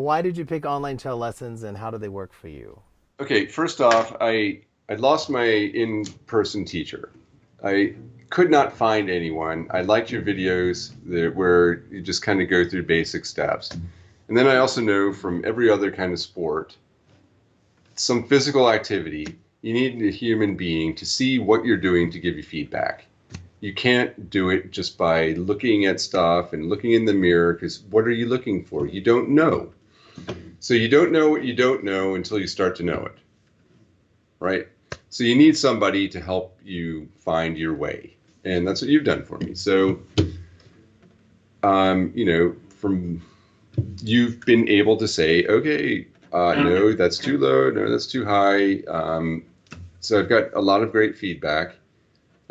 Why did you pick online cello lessons and how do they work for you? Okay, first off, I lost my in-person teacher. I could not find anyone. I liked your videos where you just kind of go through basic steps. And then I also know from every other kind of sport, some physical activity, you need a human being to see what you're doing to give you feedback. You can't do it just by looking at stuff and looking in the mirror because what are you looking for? You don't know. So you don't know what you don't know until you start to know it, right? So you need somebody to help you find your way. And that's what you've done for me. So, from you've been able to say, okay, no, that's too low. No, that's too high. So I've got a lot of great feedback.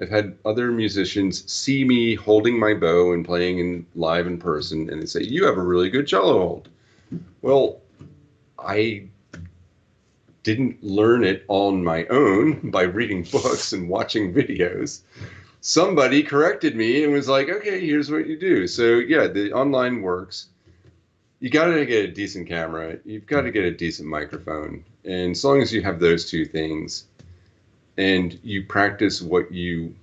I've had other musicians see me holding my bow and playing live in person, and they say, "You have a really good cello hold." Well, I didn't learn it on my own by reading books and watching videos. Somebody corrected me and was like, "Okay, here's what you do." So yeah, the online works. You got to get a decent camera. You've got to get a decent microphone, and as long as you have those two things, and you practice what you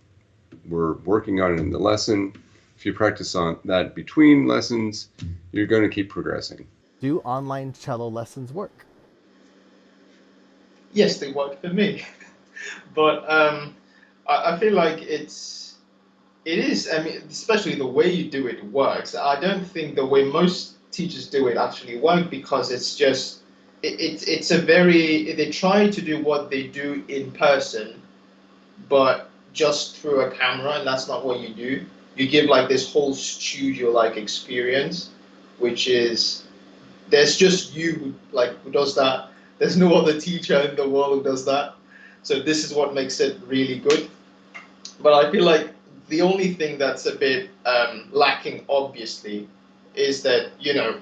were working on in the lesson. If you practice on that between lessons, you're going to keep progressing. Do online cello lessons work? Yes, they work for me. But I feel like it is. I mean, especially the way you do it works. I don't think the way most teachers do it actually work because it's just it's a very they try to do what they do in person, but just through a camera, and that's not what you do. You give like this whole studio like experience, which is there's just you who does that. There's no other teacher in the world who does that. So this is what makes it really good. But I feel like the only thing that's a bit lacking, obviously, is that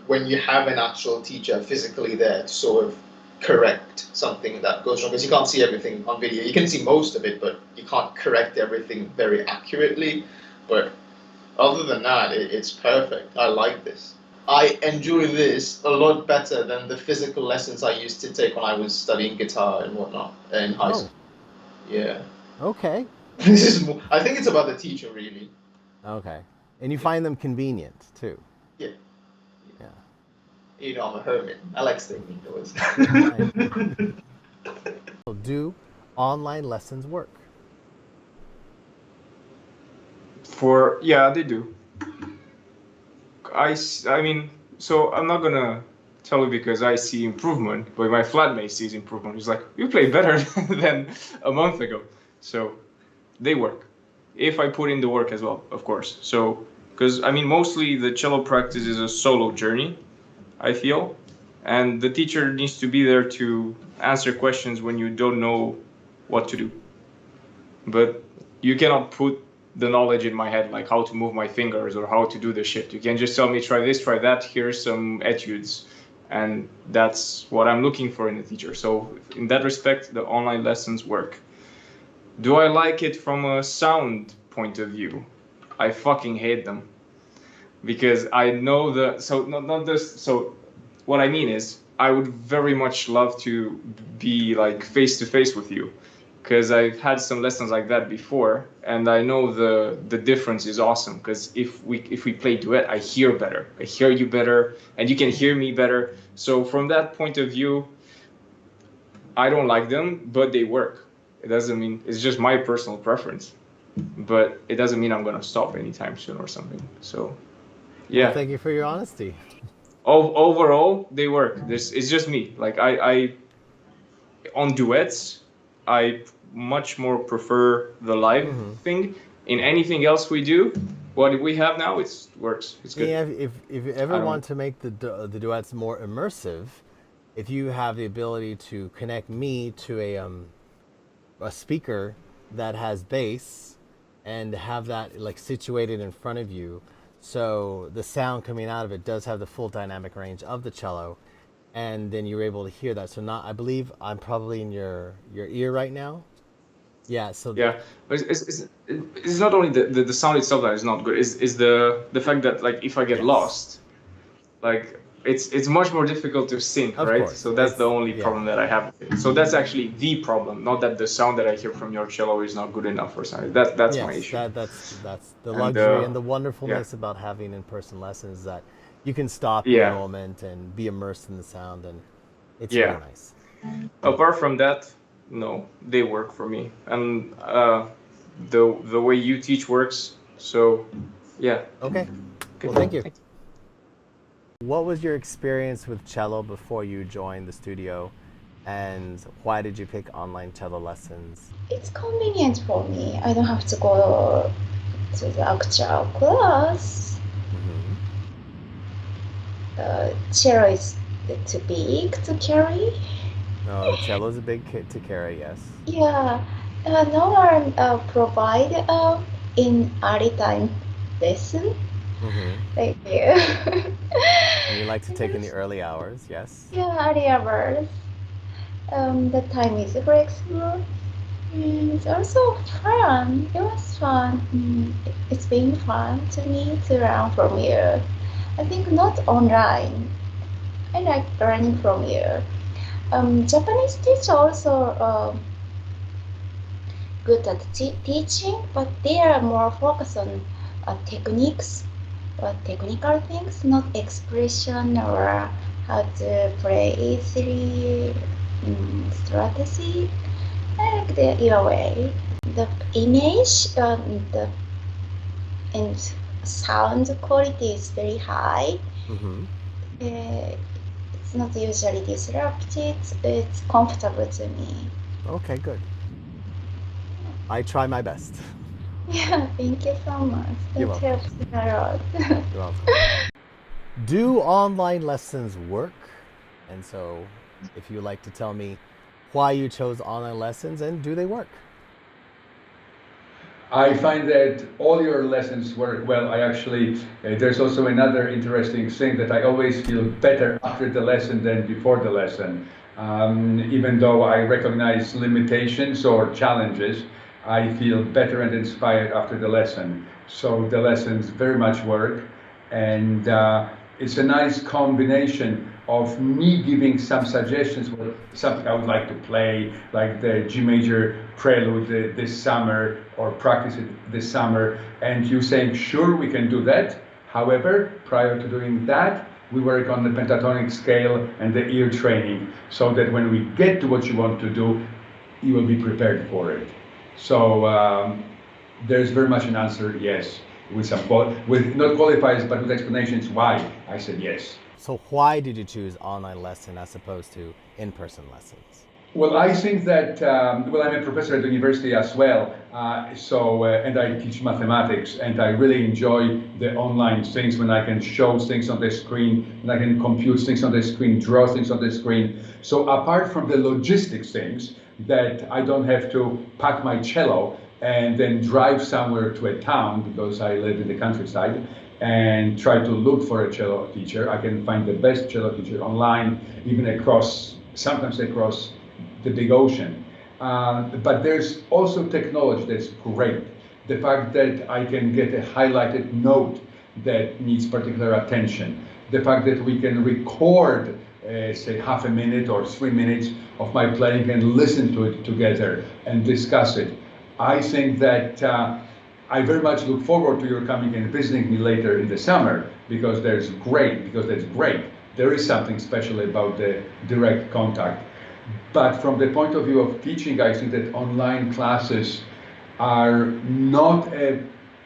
when you have an actual teacher physically there to sort of correct something that goes wrong, because you can't see everything on video. You can see most of it, but you can't correct everything very accurately. But other than that, it's perfect. I like this. I enjoy this a lot better than the physical lessons I used to take when I was studying guitar and whatnot in high Oh, school. Yeah. okay. This is more, I think it's about the teacher, really. Okay. And you Yeah. find them convenient too. Yeah. Yeah. I'm a hermit. I like staying indoors. Nice. So do online lessons work? Yeah, they do. I mean, so I'm not gonna tell you because I see improvement, but my flatmate sees improvement. He's like, you play better than a month ago. So they work. If I put in the work as well, of course. So, because I mean, mostly the cello practice is a solo journey, I feel. And the teacher needs to be there to answer questions when you don't know what to do. But you cannot put the knowledge in my head, like how to move my fingers or how to do the shit. You can just tell me, try this, try that, here's some etudes. And that's what I'm looking for in a teacher. So in that respect, the online lessons work. Do I like it from a sound point of view? I fucking hate them because I know not this. So what I mean is, I would very much love to be like face to face with you, because I've had some lessons like that before, and I know the difference is awesome. Because if we play duet, I hear better, I hear you better, and you can hear me better. So from that point of view, I don't like them, but they work. It doesn't mean it's just my personal preference, but it doesn't mean I'm gonna stop anytime soon or something. So Well, yeah, thank you for your honesty. overall they work. This it's just me. Like I on duets, I much more prefer the live Hmm. thing. In anything else we do, what we have now, it works. It's good. Yeah, if you I ever don't want know. to make the duets more immersive, if you have the ability to connect me to a speaker that has bass and have that like situated in front of you, so the sound coming out of it does have the full dynamic range of the cello, and then you're able to hear that. So not, I believe I'm probably in your ear right now. Yeah. So Yeah, but it's not only the sound itself that is not good. Is the fact that like if I get yes. lost, like it's much more difficult to sync, Of right? course. So that's the only Yeah. problem that I have with it. So that's actually the problem, not that the sound that I hear from your cello is not good enough or something. That's my issue. That's the And, luxury and the wonderfulness about having in-person lessons, that you can stop in a moment and be immersed in the sound, and it's really nice. Apart from that, no, they work for me, and the way you teach works. So, yeah. Okay. Well, thank you. What was your experience with cello before you joined the studio, and why did you pick online cello lessons? It's convenient for me. I don't have to go to the actual class. The cello is too big to carry. No, the cello is a big kit to carry, yes. Yeah, no one provide in early time lesson. Thank you. And you like to take in the early hours, yes? Yeah, early hours. The time is flexible. And it's also fun. It was fun. It's been fun to me to learn from you. I think not online. I like learning from you. Japanese teacher also good at teaching, but they are more focused on techniques or technical things, not expression or how to play easily, strategy. I like your way. The image and sound quality is very high. It's not usually disrupted. It's comfortable to me. Okay, good. I try my best. Yeah, thank you so much. That helps me a lot. You're welcome. Do online lessons work? And so, if you'd like to tell me why you chose online lessons, and do they work? I find that all your lessons work well. I actually, there's also another interesting thing that I always feel better after the lesson than before the lesson. Even though I recognize limitations or challenges, I feel better and inspired after the lesson. So the lessons very much work, and it's a nice combination of me giving some suggestions for something I would like to play, like the G major prelude this summer, or practice it this summer, and you saying, sure, we can do that. However, prior to doing that, we work on the pentatonic scale and the ear training, so that when we get to what you want to do, you will be prepared for it. So there's very much an answer, yes, with some with not qualifiers, but with explanations why I said yes. So why did you choose online lesson as opposed to in-person lessons? Well, I think that, well, I'm a professor at the university as well, and I teach mathematics, and I really enjoy the online things when I can show things on the screen, and I can compute things on the screen, draw things on the screen. So apart from the logistics things, that I don't have to pack my cello and then drive somewhere to a town, because I live in the countryside, and try to look for a cello teacher. I can find the best cello teacher online, even sometimes across the big ocean. But there's also technology that's great. The fact that I can get a highlighted note that needs particular attention. The fact that we can record, say, half a minute or 3 minutes of my playing and listen to it together and discuss it. I think that I very much look forward to your coming and visiting me later in the summer, because that's great. There is something special about the direct contact. But from the point of view of teaching, I think that online classes are not a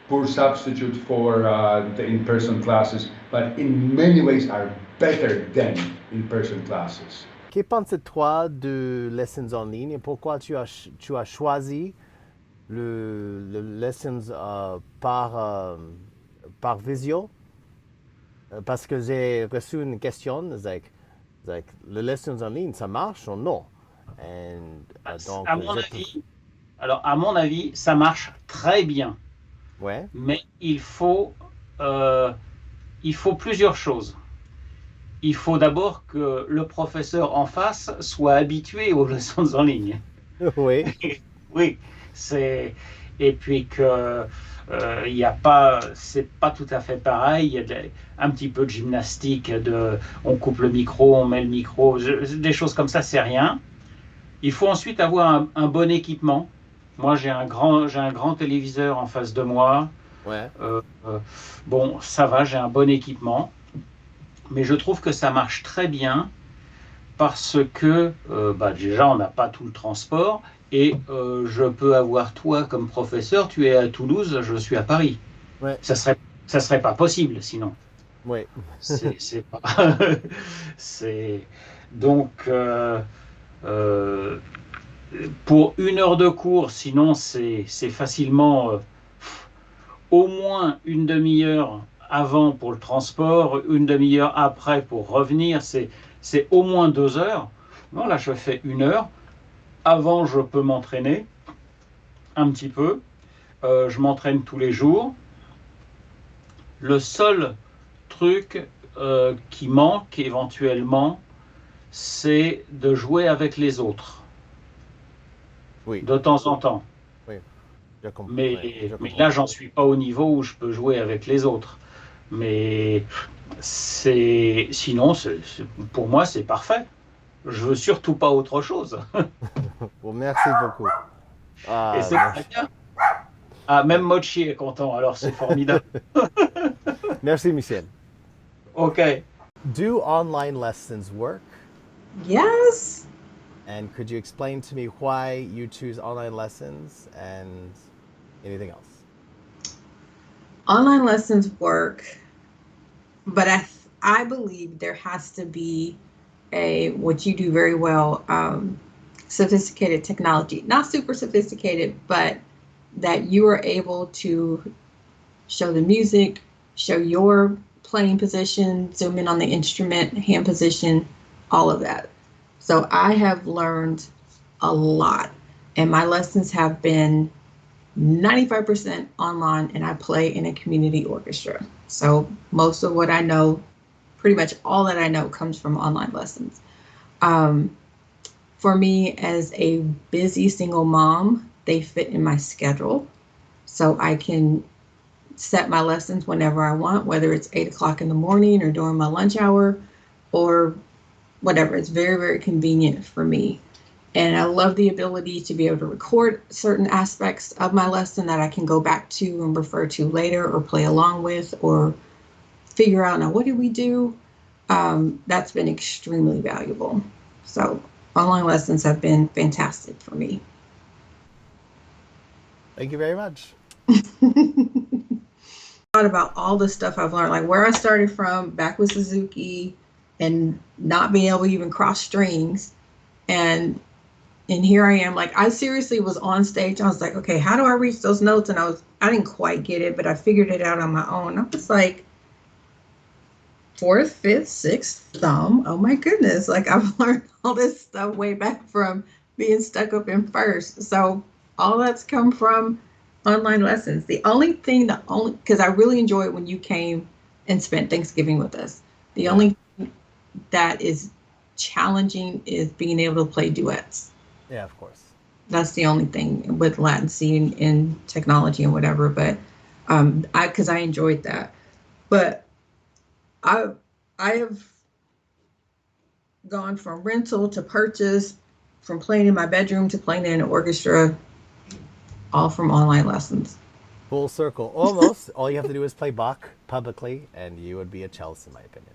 poor substitute for the in-person classes, but in many ways are better than in-person classes. Que penses-toi de lessons en ligne, et pourquoi tu as choisi le lessons par visio? Parce que j'ai reçu une question, like le lessons en ligne, ça marche ou non? Donc, à mon avis, ça marche très bien. Ouais. Mais il faut plusieurs choses. Il faut d'abord que le professeur en face soit habitué aux leçons en ligne. Oui. Oui, et puis que c'est pas tout à fait pareil. Il y a un petit peu de gymnastique, on coupe le micro, on met le micro, des choses comme ça, c'est rien. Il faut ensuite avoir un bon équipement. Moi, j'ai un grand téléviseur en face de moi. Ouais. Bon, ça va, j'ai un bon équipement. Mais je trouve que ça marche très bien parce que déjà, on n'a pas tout le transport. Et je peux avoir toi comme professeur, tu es à Toulouse, je suis à Paris. Ouais. Ça serait pas possible sinon. Oui. C'est pas. c'est donc pour 1 heure de cours, sinon c'est facilement au moins une demi-heure avant pour le transport, une demi-heure après pour revenir. C'est au moins 2 heures. Non, là je fais 1 heure. Avant, je peux m'entraîner un petit peu. Je m'entraîne tous les jours. Le seul truc qui manque éventuellement, c'est de jouer avec les autres. Oui. De temps en temps. Oui. Je comprends. Mais, Ouais, mais là, j'en suis pas au niveau où je peux jouer avec les autres. Mais sinon, pour moi, c'est parfait. Je veux surtout pas autre chose. Bon, merci beaucoup. Et c'est très bien. Ah, même Mochi est content, alors c'est formidable. Merci, Michel. Ok. Do online lessons work? Yes. And could you explain to me why you choose online lessons and anything else? Online lessons work, but I believe there has to be what you do very well, sophisticated technology. Not super sophisticated, but that you are able to show the music, show your playing position, zoom in on the instrument, hand position, all of that. So I have learned a lot, and my lessons have been 95% online, and I play in a community orchestra. So most of what I know, pretty much all that I know, comes from online lessons. For me, as a busy single mom, they fit in my schedule. So I can set my lessons whenever I want, whether it's 8 o'clock in the morning or during my lunch hour or whatever. It's very, very convenient for me. And I love the ability to be able to record certain aspects of my lesson that I can go back to and refer to later or play along with or figure out, now, what did we do? That's been extremely valuable. So online lessons have been fantastic for me. Thank you very much. Thought about all the stuff I've learned, like where I started from back with Suzuki and not being able to even cross strings. And here I am, like I seriously was on stage. I was like, okay, how do I reach those notes? And I didn't quite get it, but I figured it out on my own. I was like, 4th, 5th, 6th thumb. Oh my goodness. Like I've learned all this stuff way back from being stuck up in first. So all that's come from online lessons. Because I really enjoyed when you came and spent Thanksgiving with us. The only thing that is challenging is being able to play duets. Yeah, of course. That's the only thing with Latin scene and technology and whatever. But because I enjoyed that. But I have gone from rental to purchase, from playing in my bedroom to playing in an orchestra, all from online lessons. Full circle. Almost. All you have to do is play Bach publicly, and you would be a cellist, in my opinion.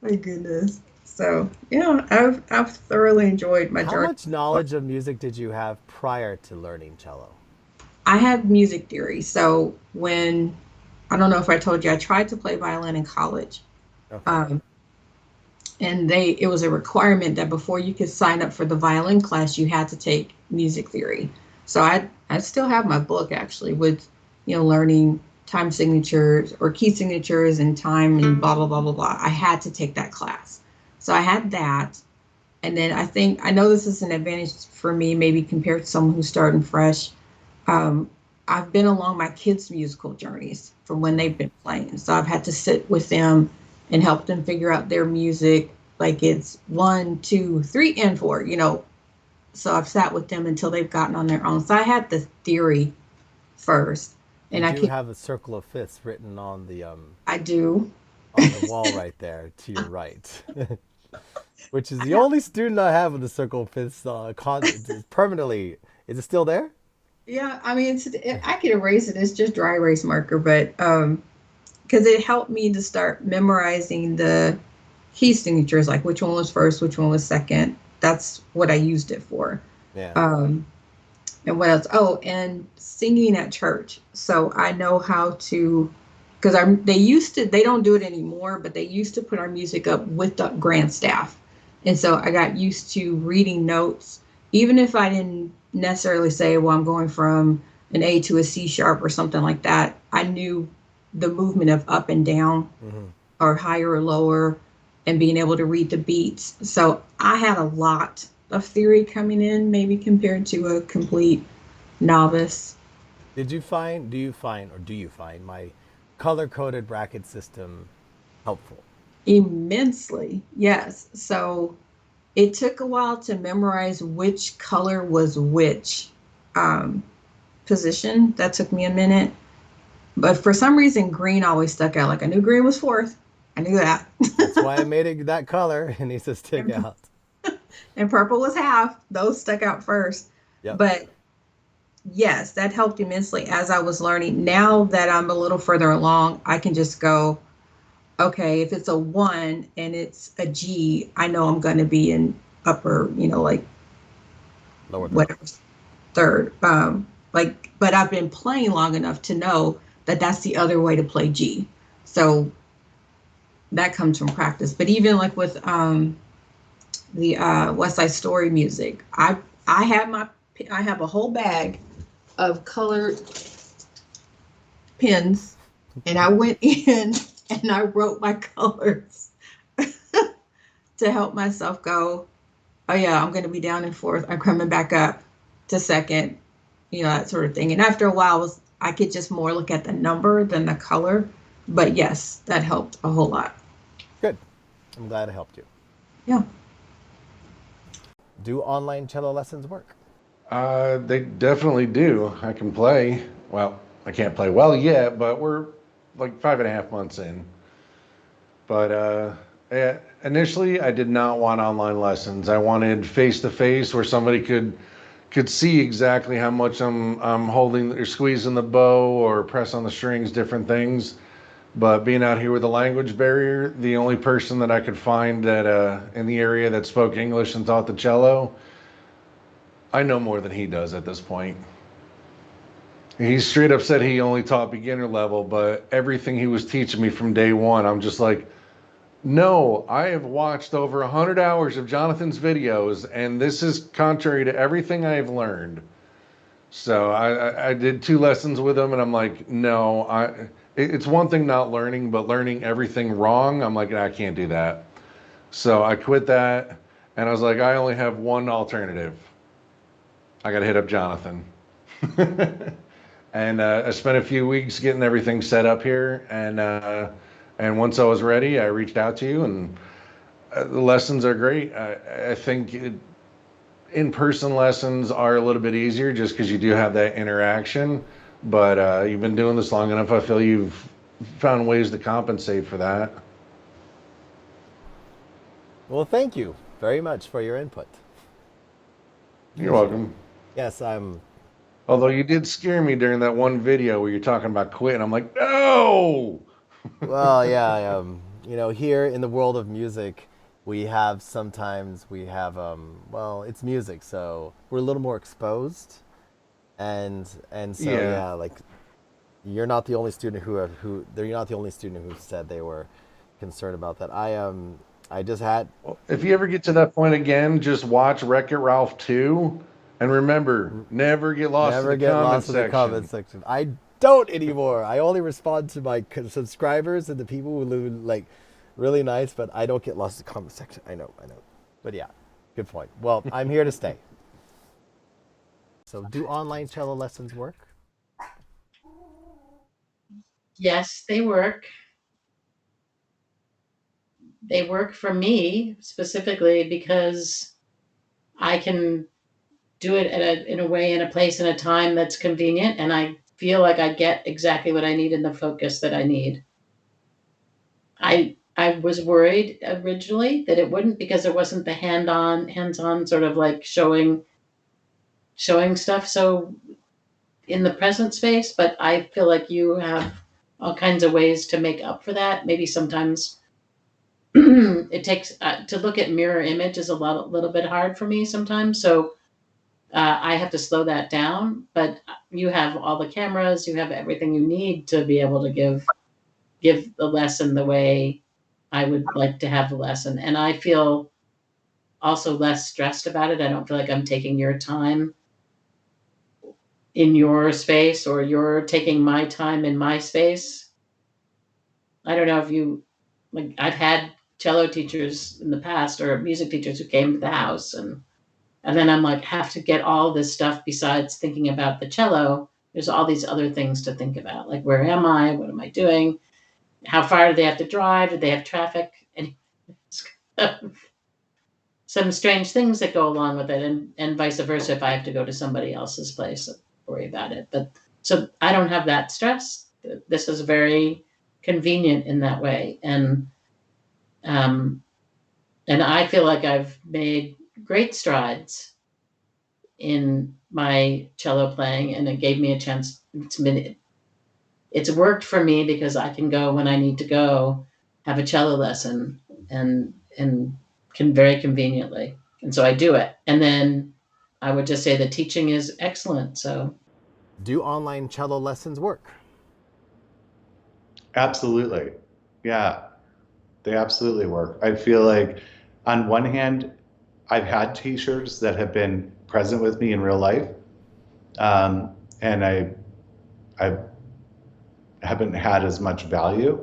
My goodness. So, I've thoroughly enjoyed my journey. How much knowledge of music did you have prior to learning cello? I had music theory. So I don't know if I told you, I tried to play violin in college. Okay. And it was a requirement that before you could sign up for the violin class, you had to take music theory. So I still have my book actually with, learning time signatures or key signatures and time and blah, blah, blah, blah, blah. I had to take that class. So I had that. And then I know this is an advantage for me, maybe compared to someone who's starting fresh. I've been along my kids' musical journeys from when they've been playing. So I've had to sit with them and help them figure out their music, like it's 1, 2, 3, and 4, So I've sat with them until they've gotten on their own. So I had the theory first. You And I do keep, have a circle of fifths written I do. on the wall right there to your right, which is the only student I have with the circle of fifths permanently. Is it still there? Yeah, I mean, I could erase it. It's just dry erase marker, but because it helped me to start memorizing the key signatures, like which one was first, which one was second. That's what I used it for. Yeah. And what else? Oh, and singing at church. So I know how to, because they don't do it anymore, but they used to put our music up with the grand staff. And so I got used to reading notes, even if I didn't necessarily say, well, I'm going from an A to a C sharp or something like that. I knew the movement of up and down or higher or lower and being able to read the beats. So I had a lot of theory coming in, maybe compared to a complete novice. Do you find my color-coded bracket system helpful? Immensely, yes. So it took a while to memorize which color was which position. That took me a minute. But for some reason, green always stuck out. Like I knew green was fourth. I knew that. That's why I made it that color. It needs to stick out. And purple was half. Those stuck out first. Yep. But yes, that helped immensely as I was learning. Now that I'm a little further along, I can just go, okay, if it's a 1 and it's a G, I know I'm going to be in upper, like Lower third. whatever, third. But I've been playing long enough to know that that's the other way to play G. So that comes from practice. But even like with the West Side Story music, I have a whole bag of colored pens, and I went in and I wrote my colors to help myself go, oh yeah, I'm going to be down in fourth. I'm coming back up to second, that sort of thing. And after a while, I could just more look at the number than the color. But yes, that helped a whole lot. Good. I'm glad it helped you. Yeah. Do online cello lessons work? They definitely do. I can play. Well, I can't play well yet, but we're like 5.5 months in. But initially, I did not want online lessons. I wanted face-to-face where somebody could see exactly how much I'm holding or squeezing the bow or press on the strings, different things. But being out here with the language barrier, the only person that I could find that in the area that spoke English and taught the cello, I know more than he does at this point. He straight up said he only taught beginner level, but everything he was teaching me from day one, I'm just like, no, I have watched over 100 hours of Jonathan's videos, and this is contrary to everything I've learned. So I did 2 lessons with him, and I'm like, no, it's one thing not learning, but learning everything wrong, I'm like, I can't do that. So I quit that, and I was like, I only have one alternative. I got to hit up Jonathan. And I spent a few weeks getting everything set up here, and once I was ready, I reached out to you, and the lessons are great. I think in-person lessons are a little bit easier just because you do have that interaction, but you've been doing this long enough, I feel you've found ways to compensate for that. Well, thank you very much for your input. You're welcome. Yes, I'm. Although you did scare me during that one video where you're talking about quitting. I'm like, no! Well, yeah, here in the world of music, we have well, it's music, so we're a little more exposed, and so yeah, like you're not the only student you're not the only student who said they were concerned about that. I just had. If you ever get to that point again, just watch Wreck-It Ralph 2, and remember, never get lost in the comment section. I don't anymore. I only respond to my subscribers and the people who live like really nice, but I don't get lost in the comment section. I know. But yeah, good point. Well, I'm here to stay. So do online cello lessons work? Yes, they work. They work for me specifically because I can do it in a way, in a place, in a time that's convenient, and I feel like I get exactly what I need and the focus that I need. I was worried originally that it wouldn't, because there wasn't the hands-on sort of like showing stuff so in the present space, but I feel like you have all kinds of ways to make up for that. Maybe sometimes it takes to look at mirror image is little bit hard for me sometimes. So I have to slow that down. But you have all the cameras, you have everything you need to be able to give the lesson the way I would like to have the lesson, and I feel also less stressed about it. I don't feel like I'm taking your time in your space or you're taking my time in my space. I don't know if you like I've had cello teachers in the past or music teachers who came to the house and then I'm like have to get all this stuff besides thinking about the cello. There's all these other things to think about, like where am I? What am I doing? How far do they have to drive? Do they have traffic? And some strange things that go along with it, and vice versa if I have to go to somebody else's place, worry about it. But so I don't have that stress. This is very convenient in that way, um, and I feel like I've made great strides in my cello playing, and it gave me a chance. It's worked for me because I can go when I need to go, have a cello lesson, and can very conveniently. And so I do it. And then I would just say the teaching is excellent. So Do online cello lessons work? Absolutely. Yeah, they absolutely work. I feel like on one hand, I've had teachers that have been present with me in real life. And I haven't had as much value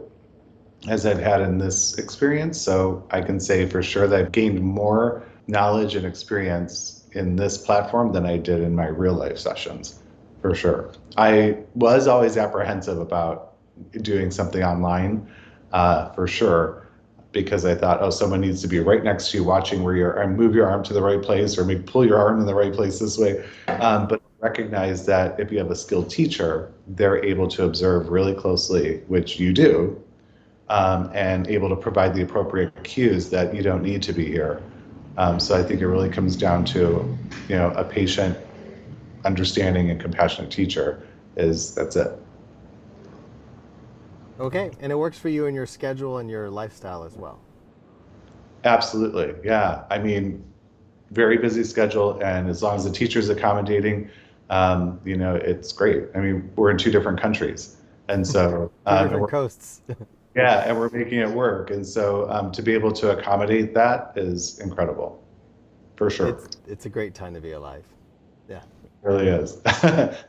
as I've had in this experience. So I can say for sure that I've gained more knowledge and experience in this platform than I did in my real life sessions, for sure. I was always apprehensive about doing something online, for sure, because I thought, oh, someone needs to be right next to you watching where you're, and move your arm to the right place, or maybe pull your arm in the right place this way. But recognize that if you have a skilled teacher, they're able to observe really closely, which you do, and able to provide the appropriate cues that you don't need to be here. So I think it really comes down to, a patient, understanding, and compassionate teacher. That's it. Okay, and it works for you in your schedule and your lifestyle as well. Absolutely, yeah. I mean, very busy schedule, and as long as the teacher's accommodating, it's great. I mean, we're in 2 different countries, and so Two different coasts. yeah, and we're making it work. And so to be able to accommodate that is incredible, for sure. It's a great time to be alive. Yeah. It really is.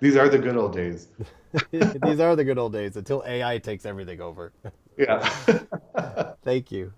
These are the good old days. These are the good old days until AI takes everything over. Yeah. Thank you.